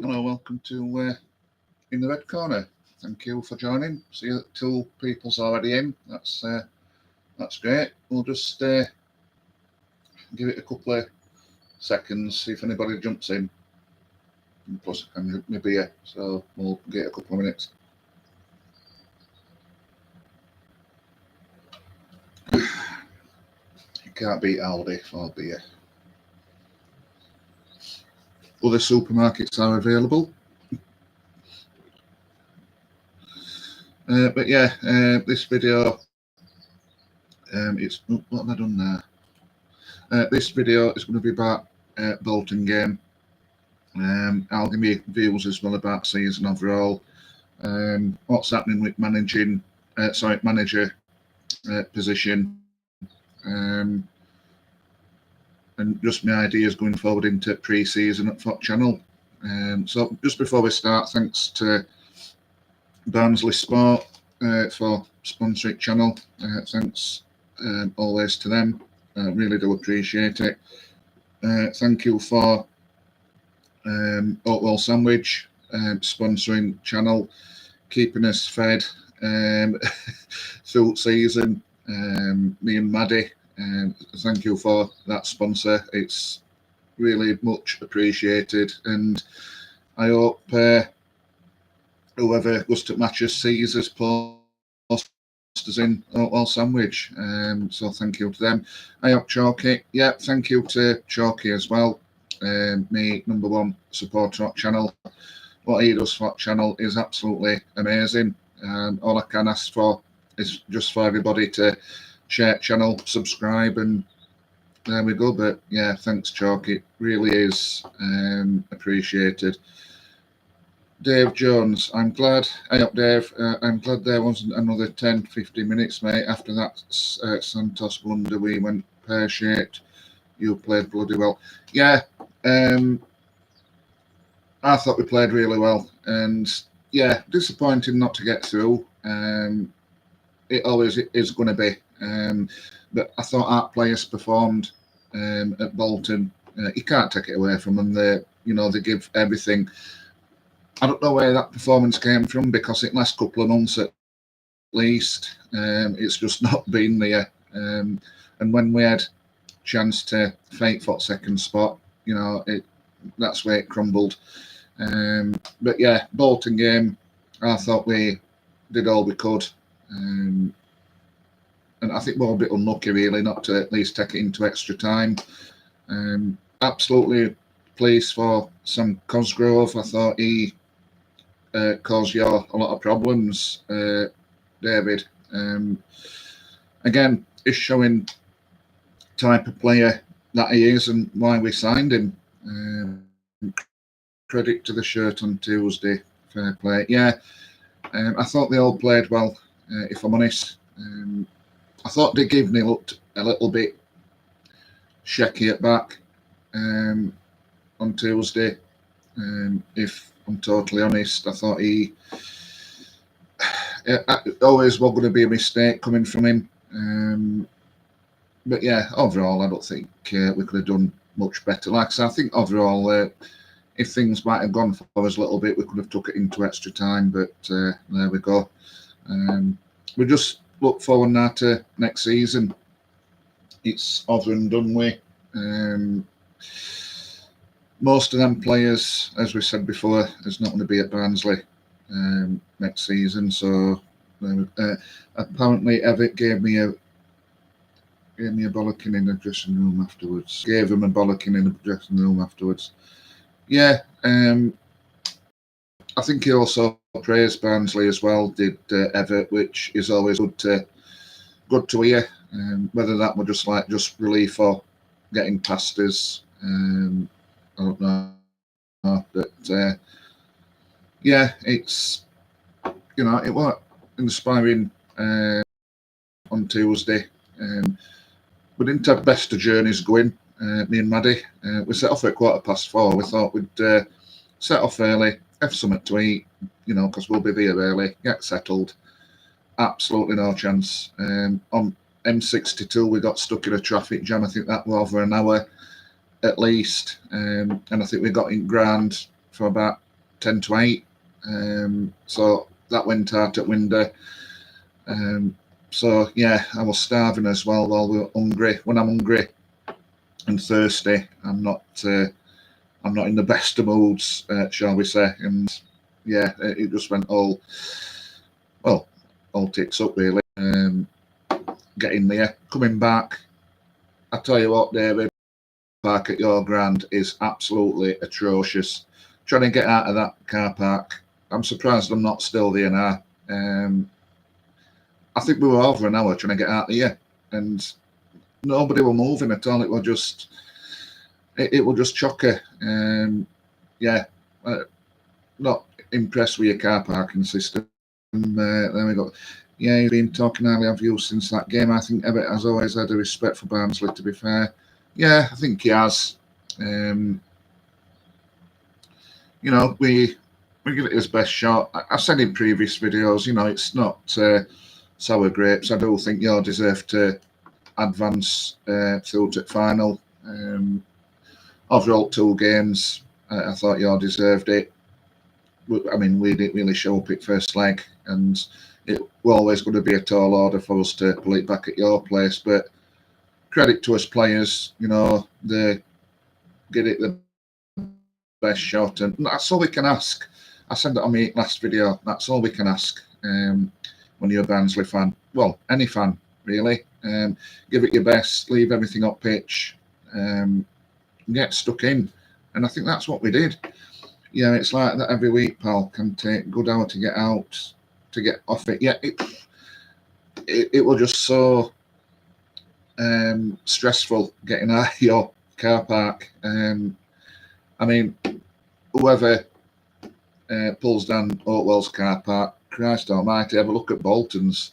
Hello, welcome to In the Red Corner. Thank you for joining. See that two people's already in. That's great. We'll just give it a couple of seconds, see if anybody jumps in. And plus, I can drink my beer, so we'll get a couple of minutes. You can't beat Aldi for beer. Other supermarkets are available. But yeah, this video, what have I done there? This video is going to be about Bolton game. I'll give you views as well about season overall. What's happening with manager position, and just my ideas going forward into pre-season at Fox Channel. So just before we start, thanks to Barnsley Sport for sponsoring channel. Thanks always to them. Really do appreciate it. Thank you for Oakwell Sandwich sponsoring channel, keeping us fed through season. Me and Maddie, thank you for that sponsor. It's really much appreciated, and I hope whoever goes to matches sees us posters in Oakwell Sandwich. So thank you to them. I hope Chalky. Yeah, thank you to Chalky as well. Me #1 supporter of channel. What he does for channel is absolutely amazing. All I can ask for is just for everybody to share channel, subscribe, and there we go. But yeah, thanks Chalky. It really is appreciated. Dave Jones, I'm glad. Hey up, Dave. I'm glad there wasn't another 10-15 minutes, mate. After that Santos blunder, we went pear-shaped. You played bloody well. Yeah, I thought we played really well. And yeah, disappointing not to get through. It always is going to be. But I thought our players performed at Bolton. You can't take it away from them. They give everything. I don't know where that performance came from, because in the last couple of months at least, it's just not been there. And when we had chance to fight for second spot, that's where it crumbled. But yeah, Bolton game, I thought we did all we could. And I think we're a bit unlucky, really, not to at least take it into extra time. Absolutely pleased for Sam Cosgrove. I thought he caused you a lot of problems, David. Again, is showing type of player that he is and why we signed him. Credit to the shirt on Tuesday. Fair play. Yeah, I thought they all played well, if I'm honest. I thought De Givney looked a little bit shaky at back on Tuesday. If I'm totally honest, I thought he always was going to be a mistake coming from him. But yeah, overall, I don't think we could have done much better. Like I said, I think overall, if things might have gone for us a little bit, we could have took it into extra time. But there we go. We just look forward now to next season. It's over and done with. Most of them players, as we said before, is not going to be at Barnsley next season. So apparently, Everett gave me a bollocking in the dressing room afterwards. Gave him a bollocking in the dressing room afterwards. Yeah, I think he also praised Barnsley as well. Did Everett, which is always good to hear. Whether that were just relief for getting past us, I don't know. But yeah, it's it was inspiring on Tuesday. We didn't have best of journeys going. Me and Maddie, we set off at 4:15. We thought we'd set off early, have something to eat, because we'll be there early, get settled. Absolutely no chance. On M62, we got stuck in a traffic jam. I think that was over an hour at least. And I think we got in Grand for about 10 to 8. So that went out at window. So yeah, I was starving as well while we were hungry. When I'm hungry and thirsty, I'm not in the best of moods, shall we say. And yeah, it just went all tits up really. Getting there, coming back. I tell you what, David, park at your ground is absolutely atrocious. Trying to get out of that car park, I'm surprised I'm not still there now. I think we were over an hour trying to get out of here, and nobody were moving at all. It was just chocker. Yeah, not impressed with your car parking system. There we go. Yeah, you've been talking highly of you since that game. I think Ebbett has always had a respect for Barnsley, to be fair. Yeah, I think he has. You know, we give it his best shot. I've said in previous videos, you know, it's not sour grapes. I do think you deserve to advance through to the final. Overall, 2 games, I thought you deserved it. I mean, we didn't really show up at first leg, and it was always going to be a tall order for us to pull it back at your place. But credit to us players, you know, they get it the best shot, and that's all we can ask. I said that on my last video. That's all we can ask when you're a Barnsley fan. Well, any fan really. Give it your best, leave everything up pitch, get stuck in, and I think that's what we did. Yeah, it's like that every week, pal. Can take a good hour to get out, to get off it. Yeah, it was just so stressful getting out of your car park. I mean, whoever pulls down Oakwell's car park, Christ almighty, have a look at Bolton's.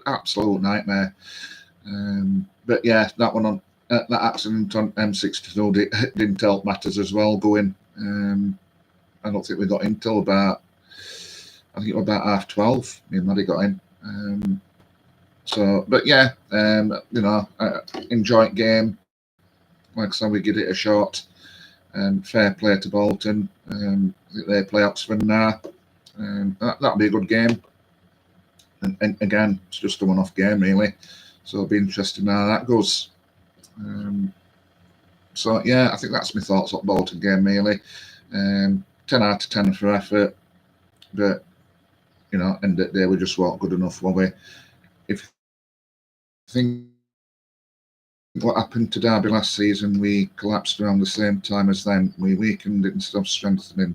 Absolute nightmare. But yeah, that one on that accident on M62 didn't help matters as well. Going, I don't think we got in till about, I think it was about 12:30. Me and Maddie got in. So, but yeah, you know, enjoyed game. Like I said, we give it a shot. Fair play to Bolton. I think they play Oxford now. That'll be a good game. And again, it's just a one-off game, really. So it'll be interesting how that goes. So yeah, I think that's my thoughts on the Bolton game, really. 10 out of 10 for effort, but you know, end of the day, we just weren't good enough, were we? If you think what happened to Derby last season, we collapsed around the same time as them. We weakened instead of strengthening.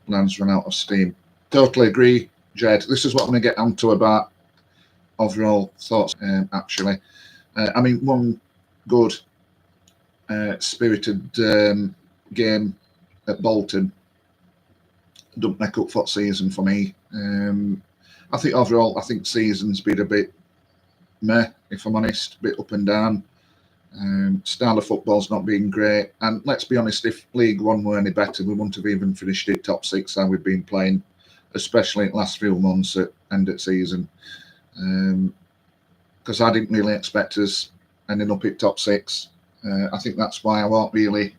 Lands run out of steam. Totally agree, Jed. This is what I'm going to get onto about overall thoughts, actually. I mean, one good, spirited game at Bolton don't make up for season for me. I think overall, I think season's been a bit meh, if I'm honest, a bit up and down. Style of football's not been great, and let's be honest, if League One were any better, we wouldn't have even finished it top 6 how we've been playing, especially in the last few months at end of season. Because I didn't really expect us ending up at top 6. I think that's why I wasn't really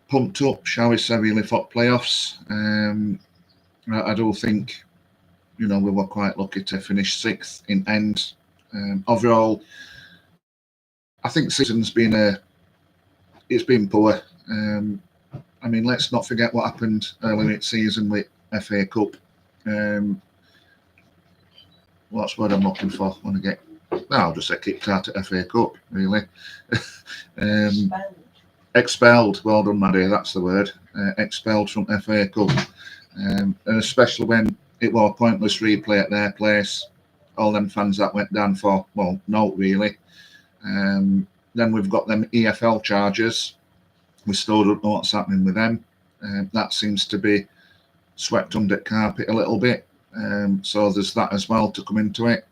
pumped up, shall we say, really for playoffs. I do think, you know, we were quite lucky to finish 6th in end. Overall, I think season's been it's been poor. I mean, let's not forget what happened earlier in the season with FA Cup. What's the word I'm looking for when I get? I'll just say kicked out at FA Cup, really. Expelled. Well done, Maddie. That's the word. Expelled from FA Cup, and especially when it was a pointless replay at their place. All them fans that went down for, well, no, really. Then we've got them EFL charges. We still don't know what's happening with them. That seems to be swept under the carpet a little bit. So there's that as well to come into it.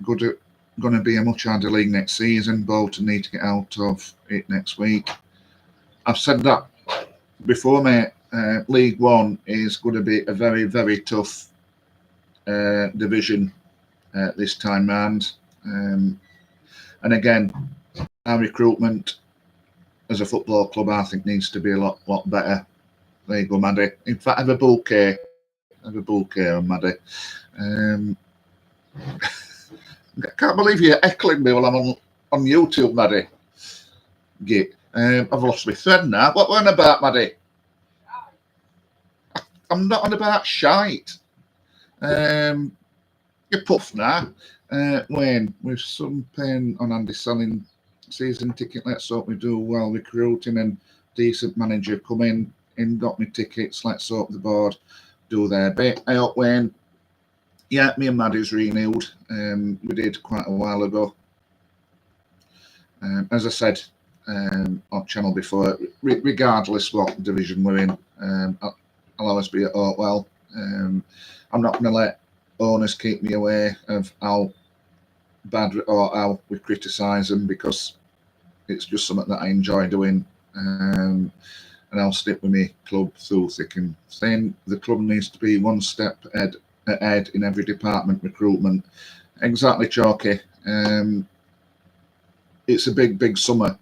Going to be a much harder league next season. Bolton need to get out of it next week. I've said that before, mate. League One is going to be a very, very tough division this time round. And again, our recruitment as a football club, I think, needs to be a lot better. There you go, Maddie. In fact, have a bouquet. Have a bouquet on Maddie. I can't believe you're heckling me while I'm on YouTube, Maddie. I've lost my thread now. What were on about, Maddie? I'm not on about shite. You're puff now. Wayne, with some pain on Andy selling season ticket, let's hope we do well recruiting and decent manager come in got me tickets, let's hope the board do their bit. I hope Wayne, yeah, me and Maddie's renewed. We did quite a while ago. As I said on channel before, regardless what division we're in, I'll always be at Oakwell. I'm not going to let owners keep me away of how bad or how we criticise them, because it's just something that I enjoy doing. And I'll stick with me club through thick and thin. The club needs to be one step ahead in every department, recruitment. Exactly, Chalky. It's a big summer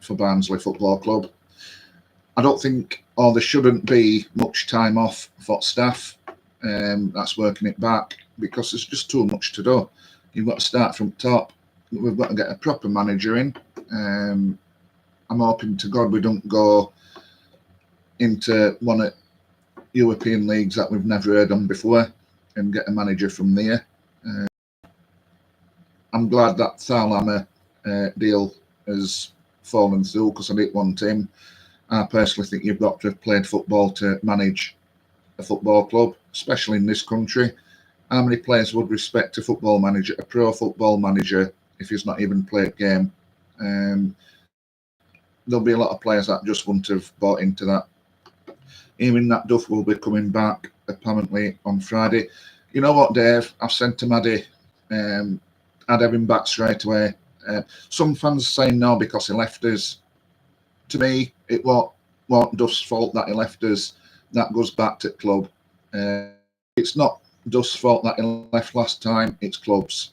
for Barnsley Football Club. I don't think, or there shouldn't be much time off for staff. That's working it back, because there's just too much to do. You've got to start from top. We've got to get a proper manager in. I'm hoping to God we don't go into one of European leagues that we've never heard of before and get a manager from there. I'm glad that Thalhammer deal has fallen through, because I didn't want him. I personally think you've got to have played football to manage a football club, especially in this country. How many players would respect a football manager, a pro football manager, if he's not even played a game? There'll be a lot of players that just wouldn't have bought into that. Even that Duff will be coming back apparently on Friday. You know what, Dave? I've sent to Maddie. I'd have him back straight away. Some fans saying no because he left us. To me, it wasn't Duff's fault that he left us. That goes back to the club. It's not Duff's fault that he left last time. It's club's.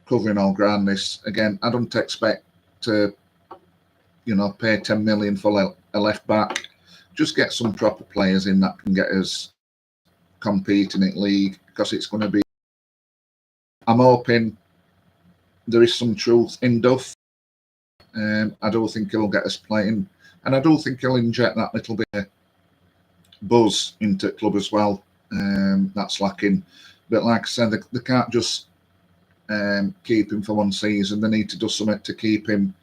Covering all ground this. Again, I don't expect to, pay 10 million for a left back. Just get some proper players in that can get us competing in league, because it's going to be. I'm hoping there is some truth in Duff. I do think he'll get us playing, and I do think he'll inject that little bit of buzz into the club as well. That's lacking. But like I said, they can't just keep him for one season. They need to do something to keep him,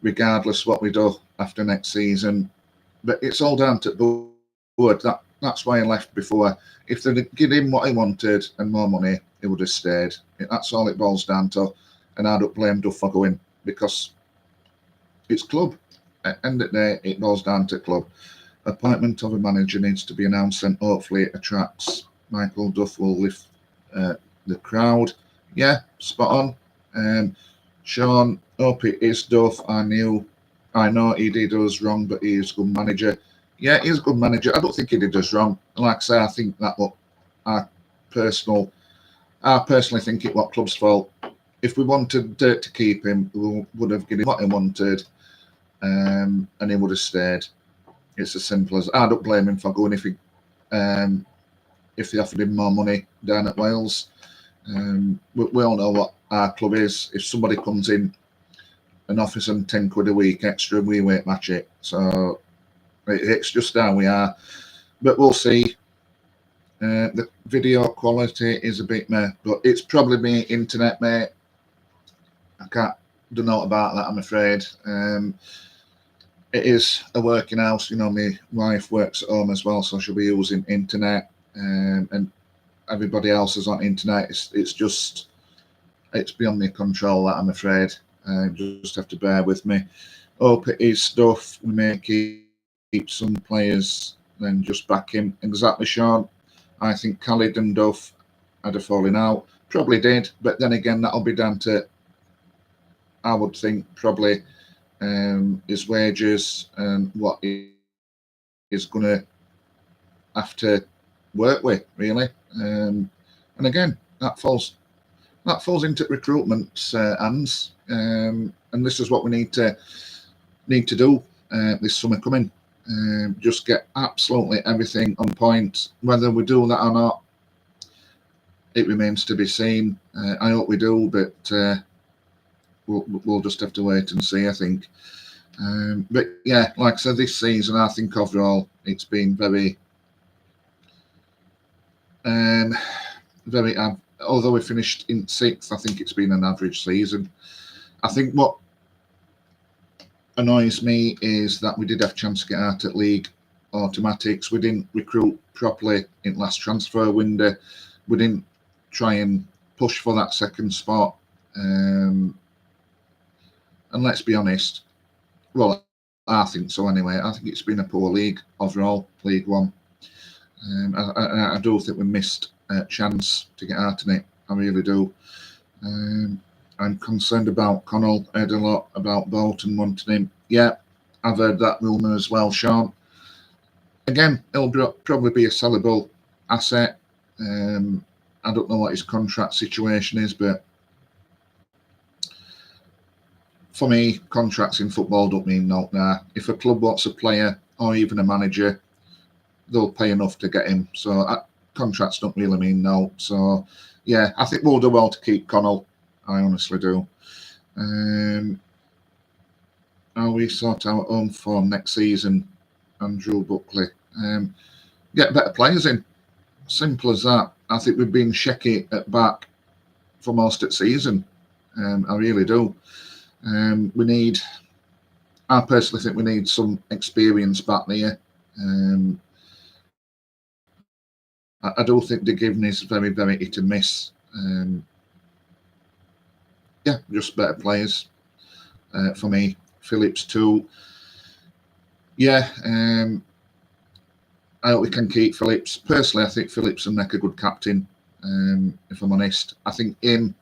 regardless what we do after next season. But it's all down to the board. That's why he left before. If they'd give him what he wanted and more money, he would have stayed. That's all it boils down to. And I don't blame Duff for going, because it's club. At the end of the day, it boils down to club. Appointment of a manager needs to be announced, and hopefully it attracts Michael Duff. Will lift the crowd. Yeah, spot on. Sean, hope it is Duff. I know he did us wrong, but he is a good manager. Yeah, he's a good manager. I don't think he did us wrong. Like I say, I think that what I personally think it was club's fault. If we wanted to keep him, we would have given him what he wanted, and he would have stayed. It's as simple as. I don't blame him for going if they offered him more money down at Wales. We all know what our club is. If somebody comes in and offers them 10 quid a week extra, we won't match it. So it's just how we are. But we'll see. The video quality is a bit meh, but it's probably me internet, mate. I can't do naught about that, I'm afraid. It is a working house. My wife works at home as well, so she'll be using internet, and everybody else is on internet. It's beyond my control, that, I'm afraid. Just have to bear with me. Hope it is Stuff. We may keep some players, then just back him. Exactly, Sean. I think Khalid and Duff had a falling out. Probably did, but then again, that'll be down to, I would think, probably his wages and what he is going to have to work with, really. And again, that falls into recruitment's hands. And this is what we need to do this summer coming. Just get absolutely everything on point. Whether we do that or not, it remains to be seen. I hope we do, but we'll just have to wait and see, I think. But yeah, like I said, this season, I think overall it's been very, although we finished in 6th, I think it's been an average season. I think what annoys me is that we did have a chance to get out at league automatics. We didn't recruit properly in last transfer window. We didn't try and push for that second spot. And let's be honest, well, I think so anyway. I think it's been a poor league overall, League One. I do think we missed a chance to get out in it. I really do. I'm concerned about Connell. I heard a lot about Bolton wanting him. Yeah, I've heard that rumour as well, Sean. Again, he'll probably be a sellable asset. I don't know what his contract situation is, but for me, contracts in football don't mean naught now. If a club wants a player or even a manager, they'll pay enough to get him. So contracts don't really mean naught. So yeah, I think we'll do well to keep Connell. I honestly do. How we sort out home form next season, Andrew Buckley. Get better players in. Simple as that. I think we've been shaky at back for most of the season. I really do. I personally think we need some experience back there. I do think the giving is very, very hit and miss. Yeah, just better players for me. Phillips too. Yeah, I hope we can keep Phillips. Personally, I think Phillips will make a good captain. If I'm honest, I think him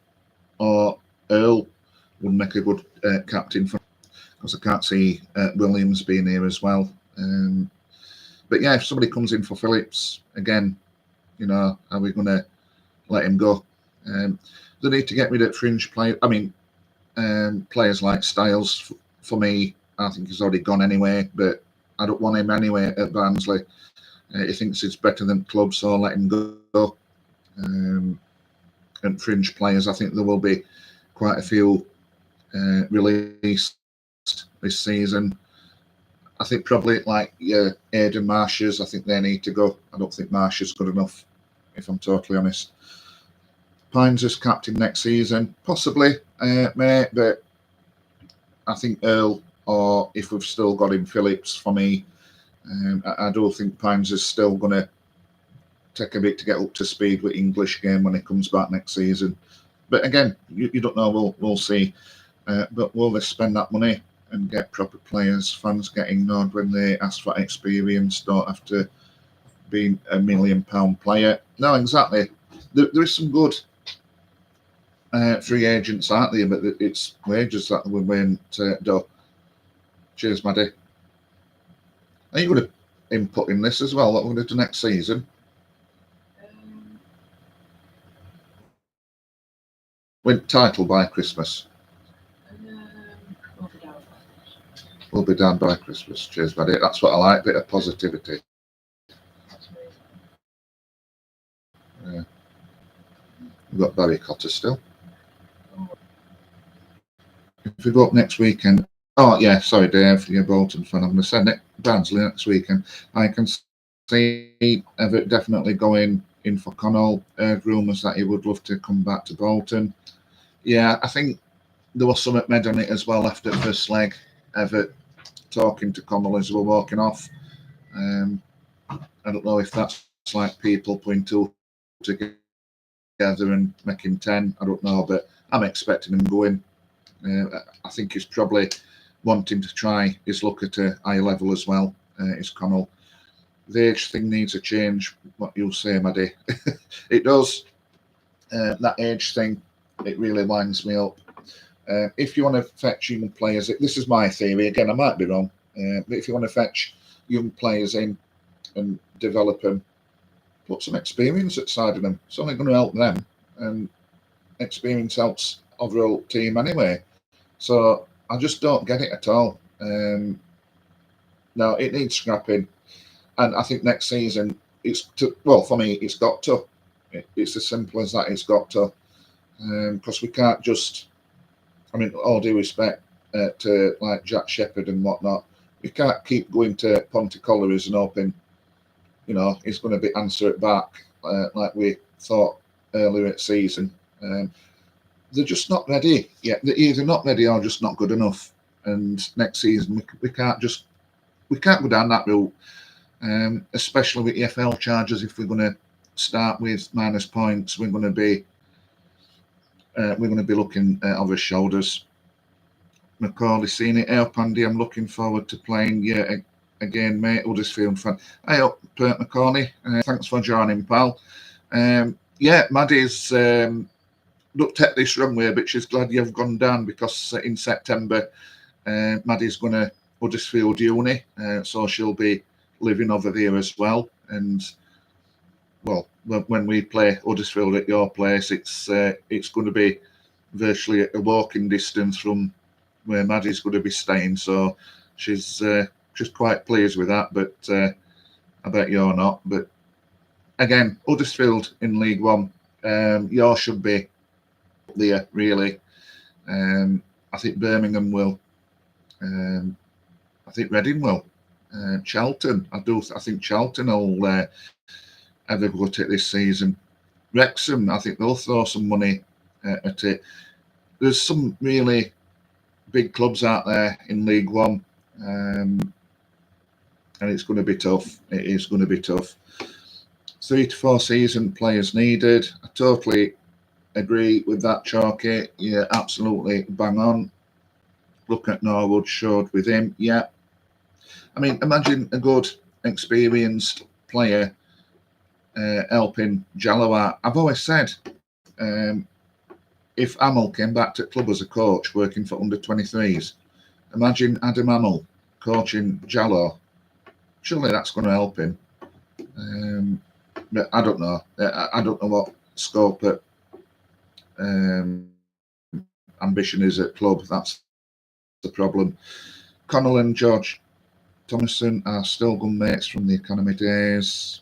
or Earl would make a good captain because I can't see Williams being here as well. But yeah, if somebody comes in for Phillips again, are we going to let him go? They need to get rid of fringe players. I mean, players like Styles. For me, I think he's already gone anyway. But I don't want him anyway at Barnsley. He thinks it's better than club, so let him go. And fringe players, I think there will be quite a few released this season. I think probably like Aidan Marshes, I think they need to go. I don't think Marsh is good enough, if I'm totally honest. Pines as captain next season, possibly, mate, but I think Earl, or if we've still got him, Phillips, for me, I do think Pines is still going to take a bit to get up to speed with English game when he comes back next season. But again, you don't know, we'll see. But will they spend that money and get proper players? Fans get ignored when they ask for experience, don't have to be £1 million player. No, exactly. There is some good free agents, aren't there? But it's wages that we won't do. Cheers, Maddie. Are you going to input in this as well? What we're going to do next season? Win title by Christmas. We'll be down by Christmas. Cheers, Maddie. That's what I like. Bit of positivity. Yeah. We've got Barry Cotter still. If we go up next weekend, oh yeah, sorry Dave, you're a Bolton fan. I'm going to send it Barnsley next weekend. I can see Everett definitely going in for Connell. Rumours that he would love to come back to Bolton. Yeah, I think there was something made on it as well after the first leg. Everett talking to Connell as we were walking off. I don't know if that's like people putting two together and making 10. I don't know, but I'm expecting him going. I think he's probably wanting to try his luck at a higher level as well. Is Connell. The age thing needs a change. What you'll say, Maddie. It does. That age thing, it really winds me up. If you want to fetch young players, this is my theory. Again, I might be wrong. But if you want to fetch young players in and develop them, put some experience at side of them. It's only going to help them, and experience helps overall team anyway. So I just don't get it at all. No, it needs scrapping, and I think next season well, for me, it's got to. It's as simple as that. It's got to, because we can't just. I mean, all due respect to like Jack Shepherd and whatnot, we can't keep going to Ponticolaris and hoping, he's going to answer it back like we thought earlier at season. They're just not ready yet. They're either not ready or just not good enough. And next season we can't go down that route, especially with EFL charges. If we're going to start with minus points, we're going to be looking over shoulders. Macaulay seen it. Hey up, Andy. I'm looking forward to playing you again, mate. Huddersfield fan. Hey up, Macaulay. Thanks for joining, pal. Maddie's don't take this wrong way, but she's glad you've gone down because in September, Maddie's going to Huddersfield Uni, so she'll be living over there as well. And well, when we play Huddersfield at your place, it's going to be virtually a walking distance from where Maddie's going to be staying. So she's quite pleased with that, but I bet you're not. But again, Huddersfield in League One, you should be there really. I think Birmingham will. I think Reading will. Charlton, I think Charlton will have a go at it this season. Wrexham, I think they'll throw some money at it. There's some really big clubs out there in League One, and it's going to be tough. It is going to be tough. 3 to 4 season players needed. I totally agree with that, Chalky. Yeah, absolutely bang on. Look at Norwood showed with him. Yeah. I mean, imagine a good, experienced player helping Jallow out. I've always said, if Amel came back to the club as a coach working for under-23s, imagine Adam Amel coaching Jallow. Surely that's going to help him. But I don't know. I don't know what scope at ambition is at club. That's the problem. Connell and George Thomason are still good mates from the academy days.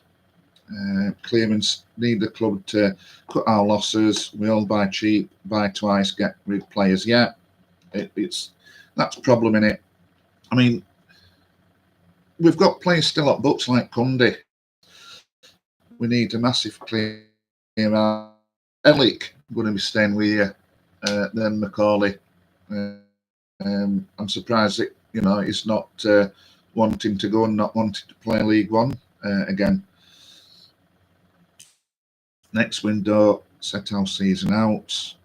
Clearance need the club to cut our losses. We all buy cheap, buy twice, get rid of players. Yeah, that's a problem in it. I mean, we've got players still at books like Cundy. We need a massive clear out. Elick going to be staying with you. Then Macaulay. I'm surprised that he's not wanting to go and not wanting to play League One again. Next window, set our season out.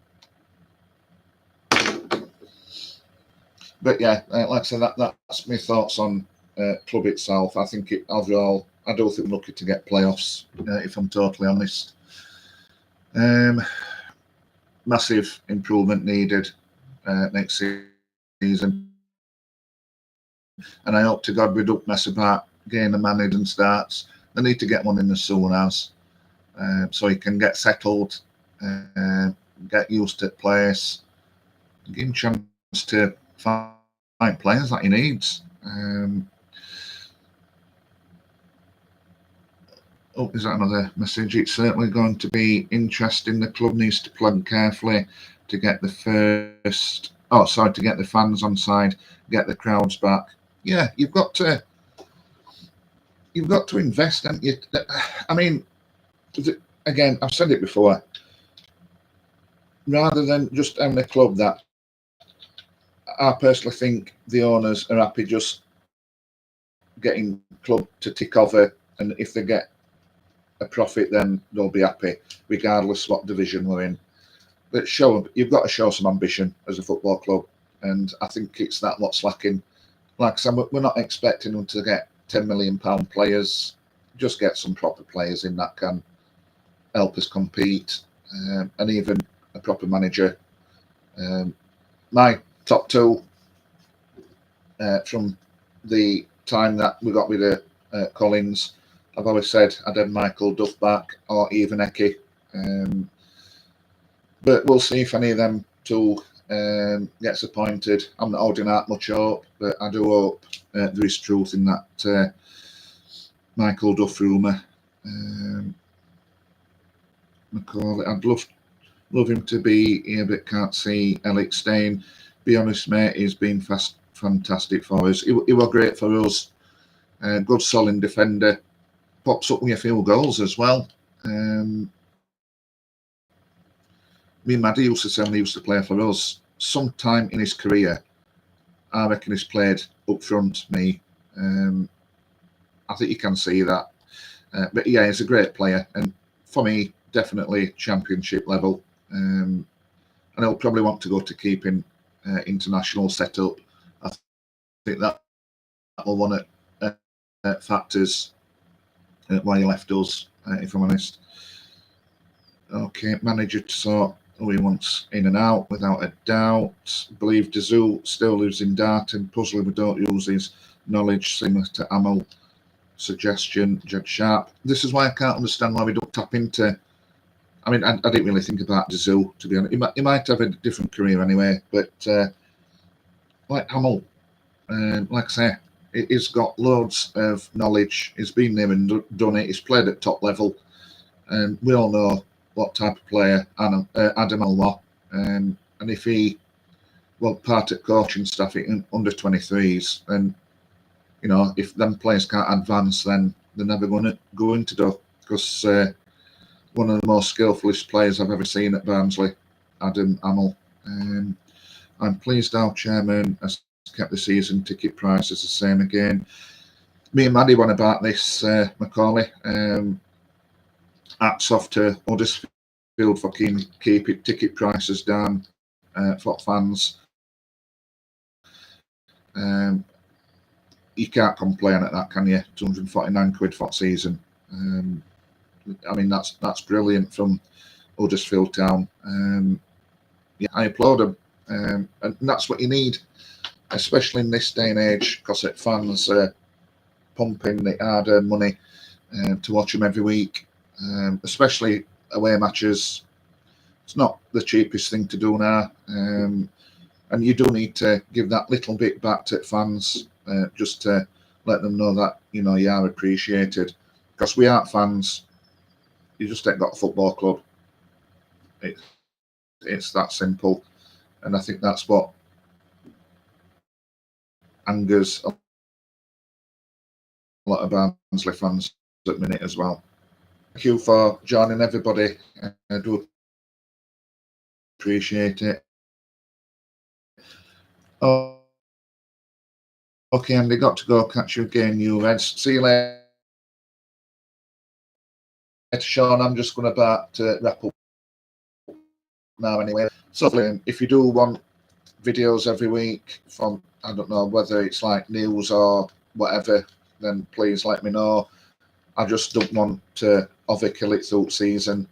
But yeah, like I said, that's my thoughts on club itself. I think overall, I don't think we're lucky to get playoffs, if I'm totally honest. Massive improvement needed next season. And I hope to God we don't mess about getting the manager and starts. They need to get one in as soon as, so he can get settled, get used to the place, give him a chance to find players that he needs. Is that another message? It's certainly going to be interesting. The club needs to plan carefully to get to get the fans on side, get the crowds back. Yeah, you've got to invest, haven't you? I mean, again, I've said it before. Rather than just having a club that I personally think the owners are happy just getting club to tick over, and if they get a profit, then they'll be happy, regardless what division we're in. But you've got to show some ambition as a football club, and I think it's that what's lacking. Like I said, we're not expecting them to get £10 million players. Just get some proper players in that can help us compete, and even a proper manager. My top two from the time that we got rid of Collins, I've always said I'd have Michael Duff back or even Eki. But we'll see if any of them two gets appointed. I'm not holding out much hope, but I do hope there is truth in that Michael Duff rumour. McCauley, I'd love him to be here, but can't see Alex staying. Be honest, mate, he's been fantastic for us. He was great for us. Good, solid defender. Pops up with a few goals as well. Me and Maddie used to say when he used to play for us, sometime in his career, I reckon he's played up front, me. I think you can see that. But yeah, he's a great player. And for me, definitely championship level. And he'll probably want to go to keeping international setup. I think that will one of factors why he left us, if I'm honest. Okay, manager to sort who he wants in and out, without a doubt. Believe Dazoo still lives in Darton. Puzzling we don't use his knowledge, similar to Amel. Suggestion, Jed Sharp. This is why I can't understand why we don't tap into. I mean, I didn't really think about Dazoo, to be honest. He might have a different career anyway, but like Amel, like I say, he's got loads of knowledge. He's been there and done it. He's played at top level, and we all know what type of player Adam was. And if he, part of coaching staff in under 23s, and you know, if them players can't advance, then they're never going to go into the, because one of the most skillfulest players I've ever seen at Barnsley, Adam Amel. I'm pleased our chairman has kept the season ticket prices the same again. Me and Maddie won about this, Macaulay. Hats off to Huddersfield for keeping ticket prices down for fans. You can't complain at that, can you? 249 quid for season. I mean, that's brilliant from Huddersfield Town. Yeah, I applaud them, and that's what you need, especially in this day and age, because fans pumping the hard-earned money to watch them every week, especially away matches. It's not the cheapest thing to do now, and you do need to give that little bit back to fans, just to let them know that, you know, you are appreciated. Because we aren't fans, you just ain't got a football club. It's that simple, and I think that's what angers a lot of Barnsley fans at the minute as well. Thank you for joining, everybody. I do appreciate it. Oh, okay, Andy, got to go. Catch you again, you Reds. See you later, Sean. I'm just going to wrap up now anyway. So if you do want videos every week from, I don't know, whether it's like news or whatever, then please let me know. I just don't want to overkill it through season.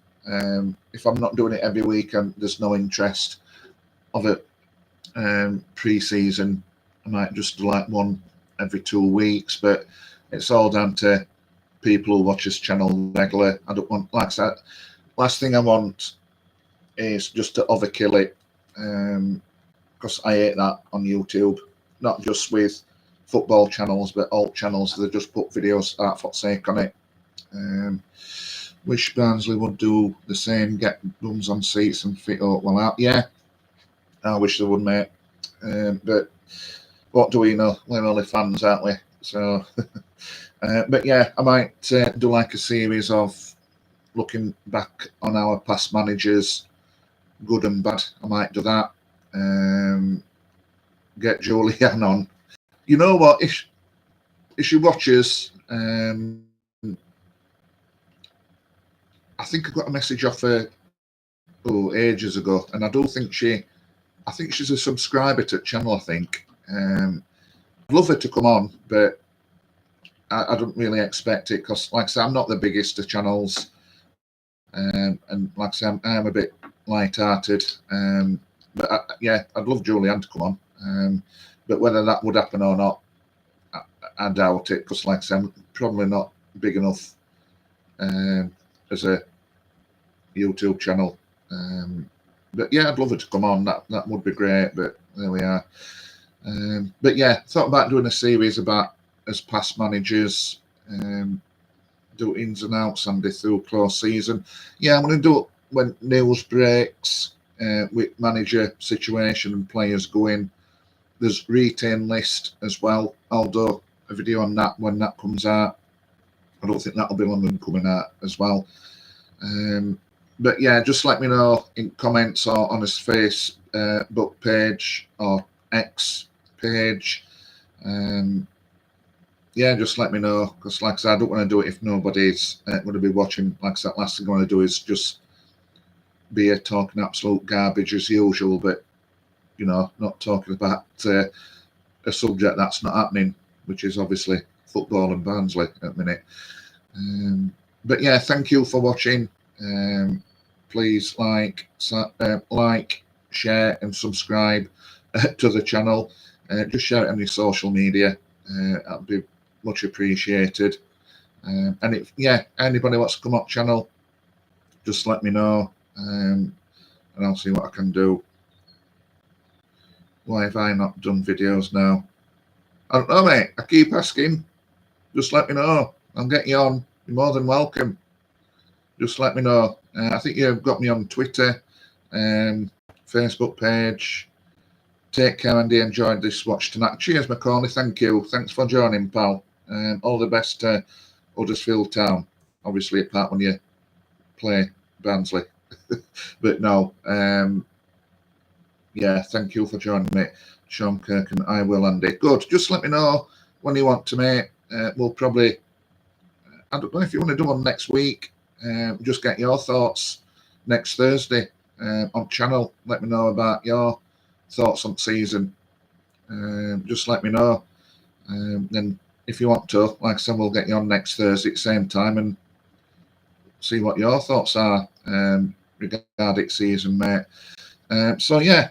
If I'm not doing it every week and there's no interest of it pre-season, I might just do like one every 2 weeks, but it's all down to people who watch this channel regular. I don't want, like I said, last thing I want is just to overkill it, because I hate that on YouTube, not just with football channels, but all channels that just put videos out for sake on it. Wish Barnsley would do the same, get bums on seats and fit Oakwell out. Yeah, I wish they would, mate. But what do we know? We're only fans, aren't we? So, but yeah, I might do like a series of looking back on our past managers, good and bad. I might do that. Get Julianne on. You know what? If she watches, I think I got a message off her ages ago, and I think she's a subscriber to the channel. I think I'd love her to come on, but I don't really expect it, because, like I say, I'm not the biggest of channels, and like I say, I'm a bit light-hearted. But yeah, I'd love Julianne to come on, but whether that would happen or not, I doubt it, because, like I say, I'm probably not big enough as a YouTube channel. But yeah, I'd love her to come on. That would be great. But there we are. But yeah, thought about doing a series about as past managers, do ins and outs, Andy, through close season. Yeah, I'm going to do it when news breaks, with manager situation and players going. There's retain list as well. I'll do a video on that when that comes out. I don't think that'll be long and coming out as well. But yeah, just let me know in comments or on his Facebook page or X page. Yeah, just let me know, because like I said, I don't want to do it if nobody's going to be watching. Like I said, last thing I want to do is just be here talking absolute garbage as usual, but you know, not talking about a subject that's not happening, which is obviously football and Barnsley at the minute. But yeah, thank you for watching. Please like, share, and subscribe to the channel. Just share it on your social media. That'd be much appreciated. And if anybody wants to come up channel, just let me know, and I'll see what I can do. Why have I not done videos now? I don't know, mate. I keep asking. Just let me know. I'll get you on. You're more than welcome. Just let me know. I think you've got me on Twitter, Facebook page. Take care, Andy. Enjoyed this watch tonight. Cheers, Macaulay. Thank you. Thanks for joining, pal. All the best to Huddersfield Town. Obviously, apart when you play Barnsley. But no. Yeah, thank you for joining me, Sean Kirk, and I will, Andy. Good. Just let me know when you want to, mate. We'll probably, I don't know if you want to do one next week. Just get your thoughts next Thursday on channel. Let me know about your thoughts on the season. Just let me know. Then if you want to, like I said, we'll get you on next Thursday at the same time and see what your thoughts are regarding season, mate. So yeah,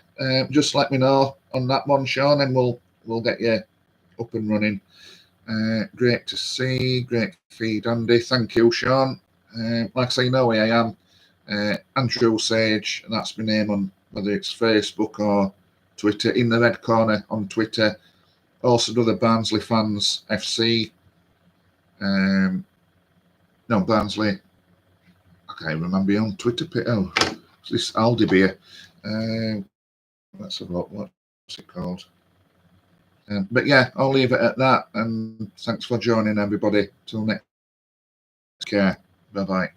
just let me know on that one, Sean, and we'll get you up and running. Great to see, great feed, Andy. Thank you, Sean. Like I say, you know where I am. Andrew Sage, and that's my name on whether it's Facebook or Twitter. In the red corner on Twitter. Also, do the Barnsley Fans FC. No, Barnsley. I can't remember your on Twitter. Oh, it's this Aldi beer. Let's have a look. What's it called? But yeah, I'll leave it at that. And thanks for joining, everybody. Till next care. Bye bye.